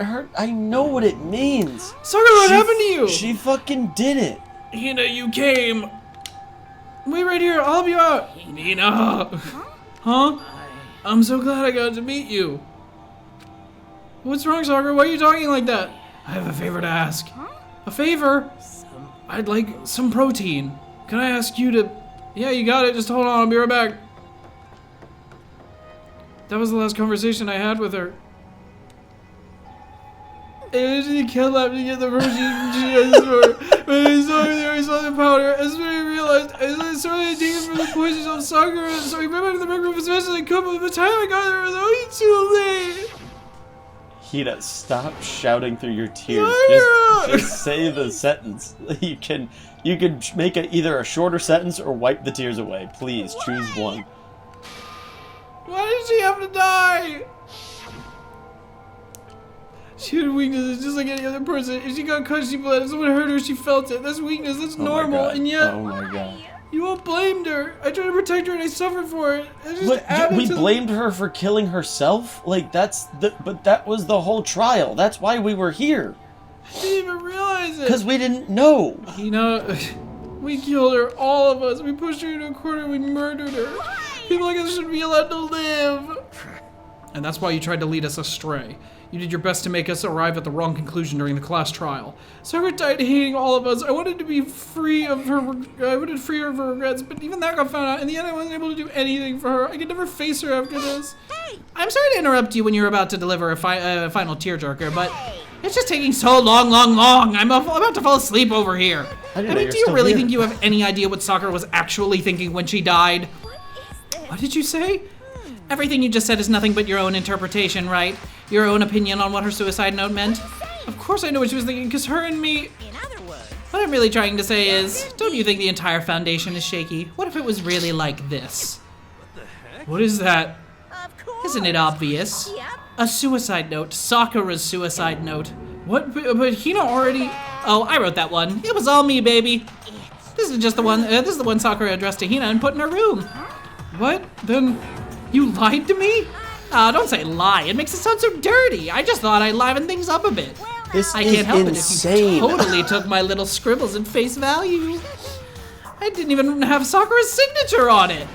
her. I know what it means. Sakura, what happened to you? She fucking did it. Hina, you came. Wait right here. I'll help you out. Hina. Huh? I'm so glad I got to meet you. What's wrong, Sakura? Why are you talking like that? I have a favor to ask. A favor? I'd like some protein. Can I ask you to... Yeah, you got it. Just hold on. I'll be right back. That was the last conversation I had with her. She kidnapped me to get the protein she asked for. But I saw her there, I saw the powder. As soon as I realized, I started digging for the poisons of Sakura, so I ran back to the rec room as fast as I could, but by the time I got there, it was already too late. Hina, stop shouting through your tears. Just say the sentence. You can make either a shorter sentence or wipe the tears away. Please choose one. Why did she have to die? She had weaknesses just like any other person. If she got cut, she bled. If someone hurt her, she felt it. That's weakness. That's normal. And yet, oh my god. You all blamed her. I tried to protect her and I suffered for it. We blamed her for killing herself? Like, but that was the whole trial. That's why we were here. I didn't even realize it. Because we didn't know. You know, we killed her, all of us. We pushed her into a corner, we murdered her. People like us shouldn't be allowed to live. And that's why you tried to lead us astray. You did your best to make us arrive at the wrong conclusion during the class trial. Sakura died hating all of us. I wanted to be free of her. I wanted to free her of her regrets, but even that got found out. In the end, I wasn't able to do anything for her. I could never face her after this. Hey! I'm sorry to interrupt you when you're about to deliver a final tearjerker, but it's just taking so long. I'm about to fall asleep over here. I mean, do you really think you have any idea what Sakura was actually thinking when she died? What did you say? Everything you just said is nothing but your own interpretation, right? Your own opinion on what her suicide note meant? Of course I know what she was thinking, because her and me... In other words... What I'm really trying to say is, don't you think the entire foundation is shaky? What if it was really like this? What the heck? What is that? Of course. Isn't it obvious? Yep. A suicide note. Sakura's suicide note. What? But Hina already... Oh, I wrote that one. It was all me, baby. This is just the one... this is the one Sakura addressed to Hina and put in her room. What? Then... You lied to me? Don't say lie. It makes it sound so dirty. I just thought I'd liven things up a bit. This I can't help insane. it if you totally took my little scribbles at face value. I didn't even have Sakura's signature on it.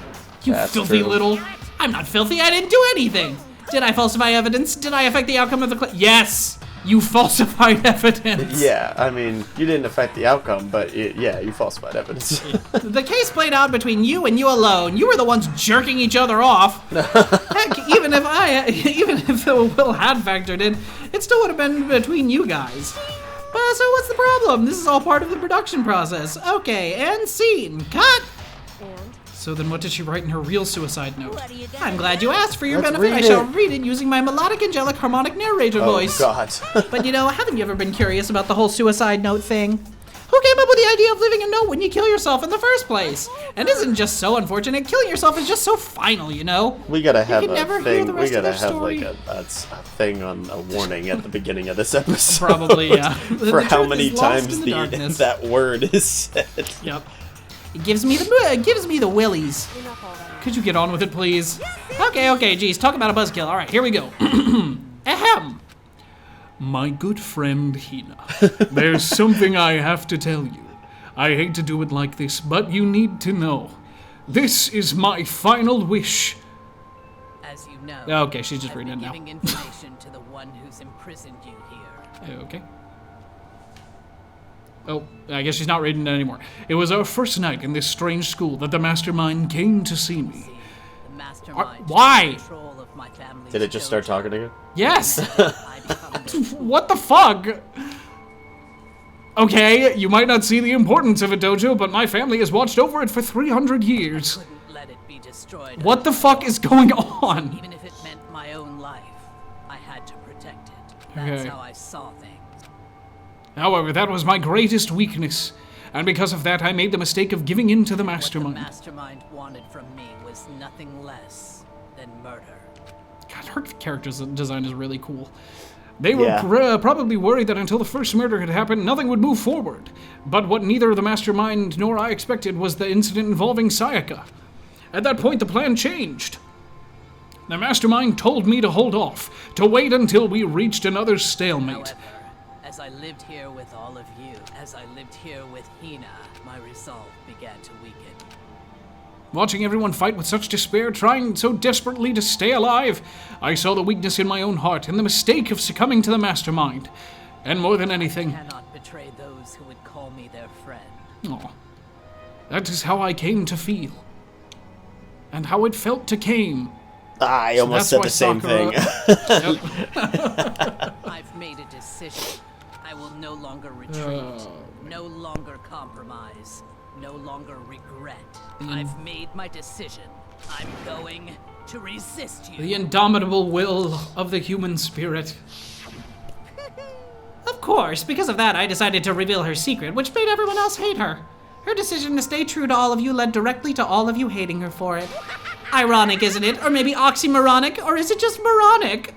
You filthy little... I'm not filthy. I didn't do anything. Did I falsify evidence? Did I affect the outcome of the class? Yes. You falsified evidence. Yeah, I mean, you didn't affect the outcome, but yeah, you falsified evidence. The case played out between you and you alone. You were the ones jerking each other off. Heck, even if the will had factored in, it still would have been between you guys. So what's the problem? This is all part of the production process. Okay, and scene. Cut. So then what did she write in her real suicide note? I'm glad you asked. For your benefit, I shall read it using my melodic, angelic, harmonic narrator voice. Oh, God. But you know, haven't you ever been curious about the whole suicide note thing? Who came up with the idea of leaving a note when you kill yourself in the first place? And isn't just so unfortunate. Killing yourself is just so final, you know? We gotta have a thing. We gotta have like a thing on a warning at the beginning of this episode. Probably, yeah. For how many times that word is said. Yep. It gives me the willies. Could you get on with it, please? Okay, geez, talk about a buzzkill. All right, here we go. Ahem. My good friend Hina, there's something I have to tell you. I hate to do it like this, but you need to know. This is my final wish. As you know. Okay, she's just reading it now. Giving information to the one who's imprisoned you here. Okay. Oh, I guess she's not reading it anymore. It was our first night in this strange school that the mastermind came to see me. The mastermind why? Control of my family's Did it just start talking again? Yes. What the fuck? Okay, you might not see the importance of a dojo, but my family has watched over it for 300 years. I couldn't let it be destroyed. What the fuck is going on? Even if it meant my own life, I had to protect it. That's how I saw things. However, that was my greatest weakness, and because of that, I made the mistake of giving in to the mastermind. What the mastermind wanted from me was nothing less than murder. God, her character design is really cool. They were probably worried that until the first murder had happened, nothing would move forward. But what neither the mastermind nor I expected was the incident involving Sayaka. At that point, the plan changed. The mastermind told me to hold off, to wait until we reached another stalemate. However, as I lived here with all of you, as I lived here with Hina, my resolve began to weaken. Watching everyone fight with such despair, trying so desperately to stay alive, I saw the weakness in my own heart and the mistake of succumbing to the mastermind. And more than anything... I cannot betray those who would call me their friend. Oh, that is how I came to feel. And how it felt to Kane. I almost said the same thing. I've made a decision. I will no longer retreat, no longer compromise, no longer regret. I've made my decision. I'm going to resist you. The indomitable will of the human spirit. Of course, because of that, I decided to reveal her secret, which made everyone else hate her. Her decision to stay true to all of you led directly to all of you hating her for it. Ironic, isn't it? Or maybe oxymoronic? Or is it just moronic?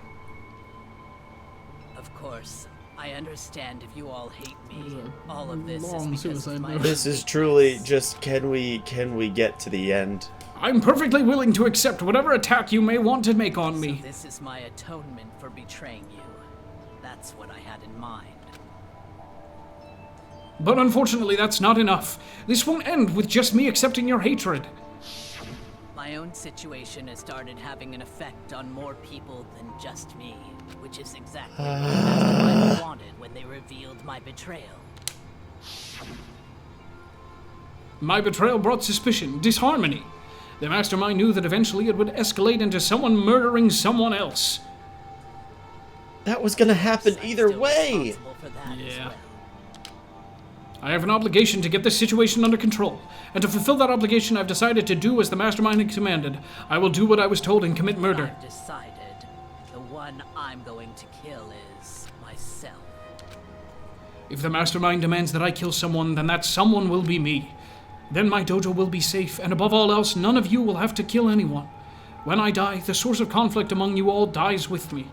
Of course, I understand if you all hate me. All of this is long because suicide of my... note. This is truly just, can we get to the end? I'm perfectly willing to accept whatever attack you may want to make on me. So this is my atonement for betraying you. That's what I had in mind. But unfortunately, that's not enough. This won't end with just me accepting your hatred. My own situation has started having an effect on more people than just me, which is exactly what the Mastermind wanted when they revealed my betrayal. My betrayal brought suspicion, disharmony. The Mastermind knew that eventually it would escalate into someone murdering someone else. That was gonna happen either way. Responsible for that as Yeah. well. I have an obligation to get this situation under control, and to fulfill that obligation I've decided to do as the Mastermind had commanded. I will do what I was told and commit murder. I've decided the one I'm going to kill is myself. If the Mastermind demands that I kill someone, then that someone will be me. Then my dojo will be safe, and above all else, none of you will have to kill anyone. When I die, the source of conflict among you all dies with me.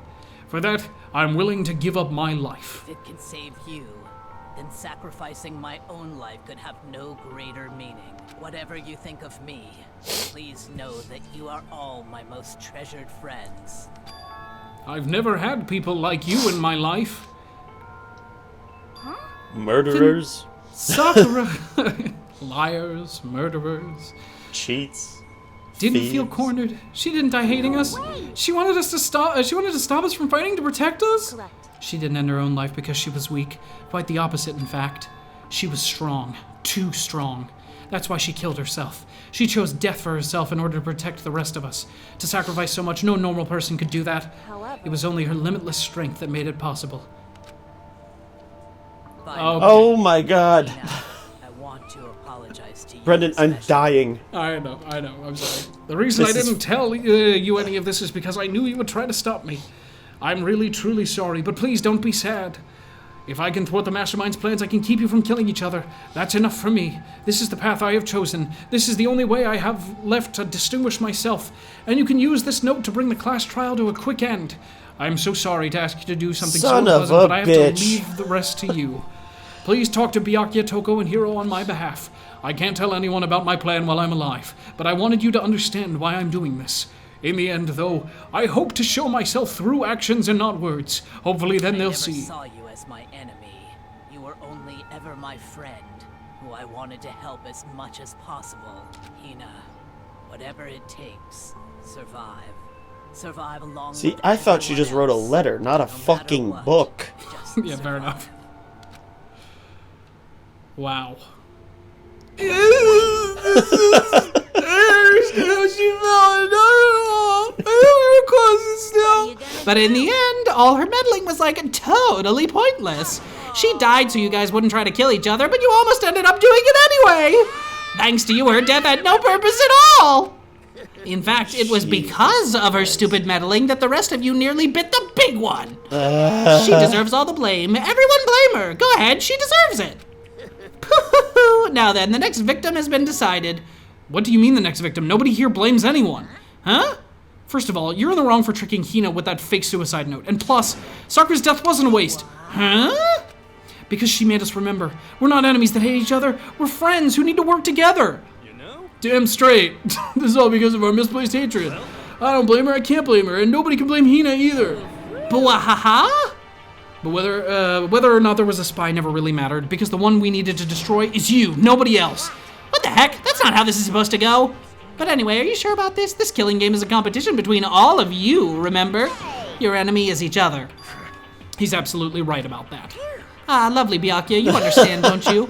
For that, I'm willing to give up my life. If it can save you, then sacrificing my own life could have no greater meaning. Whatever you think of me, please know that you are all my most treasured friends. I've never had people like you in my life. Murderers, Sakura. Liars, murderers. cheats. Didn't thieves. feel cornered. She didn't die hating us. She wanted us to stop. She wanted to stop us from fighting to protect us. Correct. She didn't end her own life because she was weak. Quite the opposite, in fact. She was strong. Too strong. That's why she killed herself. She chose death for herself in order to protect the rest of us. To sacrifice so much, no normal person could do that. However, It was only her limitless strength that made it possible. Finally, Oh my god. Nina, I want to apologize to you. Brendan, I'm especially. dying. I know, I'm sorry. The reason This I is- didn't tell you any of this is because I knew you would try to stop me. I'm really, truly sorry, but please don't be sad. If I can thwart the Mastermind's plans, I can keep you from killing each other. That's enough for me. This is the path I have chosen. This is the only way I have left to distinguish myself. And you can use this note to bring the class trial to a quick end. I'm so sorry to ask you to do something Son so of unpleasant, a but I have bitch. to leave the rest to you. Please talk to Byakuya, Toko, and Hiro on my behalf. I can't tell anyone about my plan while I'm alive, but I wanted you to understand why I'm doing this. In the end, though, I hope to show myself through actions and not words. Hopefully then I they'll never see. saw you as my enemy. You were only ever my friend, who I wanted to help as much as possible. Hina, whatever it takes, survive. Survive along See, with I thought she everyone just wrote a else. letter, not a No matter fucking what, book. just Yeah, fair survive. enough. Wow. But in the end, all her meddling was like totally pointless. She died so you guys wouldn't try to kill each other, but you almost ended up doing it anyway. Thanks to you, her death had no purpose at all. In fact, it was because of her stupid meddling that the rest of you nearly bit the big one. She deserves all the blame. Everyone blame her. Go ahead, she deserves it. Now then, the next victim has been decided. What do you mean the next victim? Nobody here blames anyone. Huh? First of all, you're in the wrong for tricking Hina with that fake suicide note. And plus, Sakura's death wasn't a waste. Huh? Because she made us remember. We're not enemies that hate each other. We're friends who need to work together. You know? Damn straight. This is all because of our misplaced hatred. I don't blame her, I can't blame her, and nobody can blame Hina either. Bwahaha? But whether or not there was a spy never really mattered, because the one we needed to destroy is you, nobody else. What the heck? That's not how this is supposed to go. But anyway, are you sure about this? This killing game is a competition between all of you, remember? Your enemy is each other. He's absolutely right about that. Ah, lovely, Byakuya. You understand, don't you?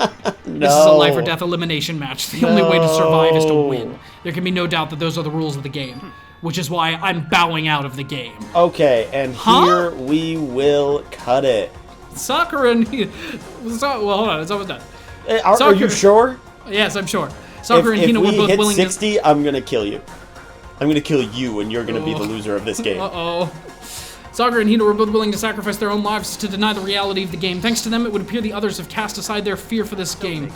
This is a life or death elimination match. The only way to survive is to win. There can be no doubt that those are the rules of the game, which is why I'm bowing out of the game. Okay, and here we will cut it. Sakura and Hina... Well, hold on, it's almost done. Are you sure? Yes, I'm sure. Sakura and If Hina were we both hit willing 60, I'm gonna kill you. I'm gonna kill you, and you're gonna be the loser of this game. Uh-oh. Sakura and Hina were both willing to sacrifice their own lives to deny the reality of the game. Thanks to them, it would appear the others have cast aside their fear for this game.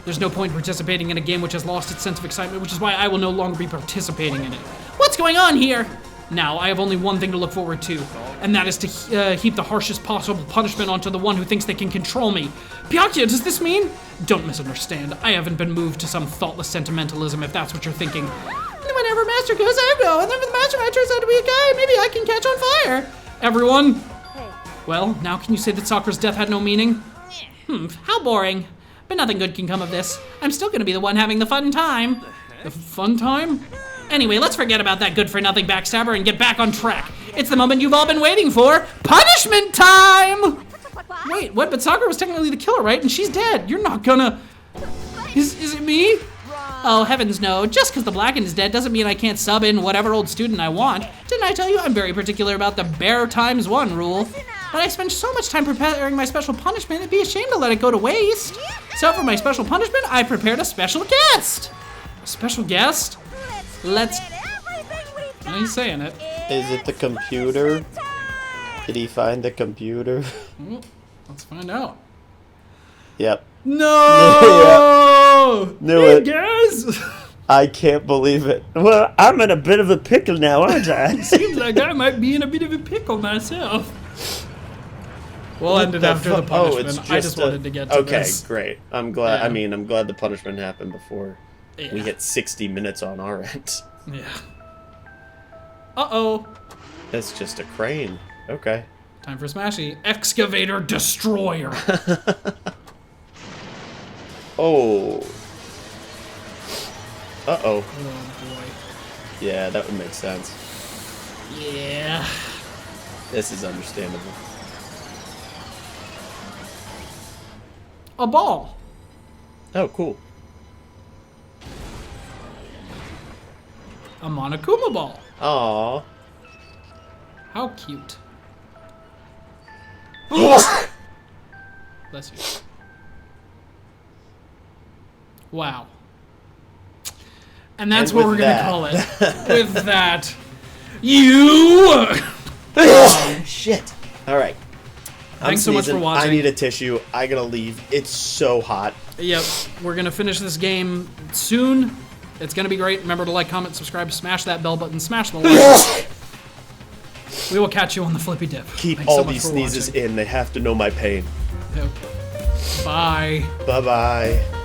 There's no point participating in a game which has lost its sense of excitement, which is why I will no longer be participating in it. What's going on here? Now, I have only one thing to look forward to, and that is to heap the harshest possible punishment onto the one who thinks they can control me. Byakuya, does this mean? Don't misunderstand. I haven't been moved to some thoughtless sentimentalism, if that's what you're thinking. Whenever Master goes, I go, and then if the Mastermind turns out to be a guy, maybe I can catch on fire. Everyone? Hey. Well, now can you say that Sakura's death had no meaning? How boring. But nothing good can come of this. I'm still gonna be the one having the fun time. The fun time? Anyway, let's forget about that good-for-nothing backstabber and get back on track. It's the moment you've all been waiting for. Punishment time! Wait, what? But Sakura was technically the killer, right? And she's dead. You're not gonna... Is it me? Oh, heavens no. Just because the Blackened is dead doesn't mean I can't sub in whatever old student I want. Didn't I tell you I'm very particular about the bare times one rule? But I spent so much time preparing my special punishment, it'd be a shame to let it go to waste. So for my special punishment, I prepared a special guest. A special guest? Let's... He's saying it. Is it the computer? Did he find the computer? Let's find out. Yep. No! Knew Hey, it. guys! I can't believe it. Well, I'm in a bit of a pickle now, aren't I? Seems like I might be in a bit of a pickle myself. We'll end it after the punishment. I just wanted to get to this. Okay, great. I'm glad. Yeah. I mean, I'm glad the punishment happened before we Yeah. hit 60 minutes on our end. Yeah. Uh-oh. It's just a crane. Okay. Time for Smashy. Excavator Destroyer. Oh. Uh-oh. Oh, boy. Yeah, that would make sense. Yeah. This is understandable. A ball. Oh, cool. A Monokuma ball. Aww. How cute. Bless you. Wow. And that's And what with we're gonna that- call it. With that, you. Oh, shit. All right. Thanks so much for watching. I need a tissue. I gotta leave. It's so hot. Yep, we're gonna finish this game soon. It's gonna be great. Remember to like, comment, subscribe, smash that bell button, smash the like. We will catch you on the flippy dip. Keep Thanks all so much these for sneezes watching. in. They have to know my pain. Yep. Bye. Bye-bye.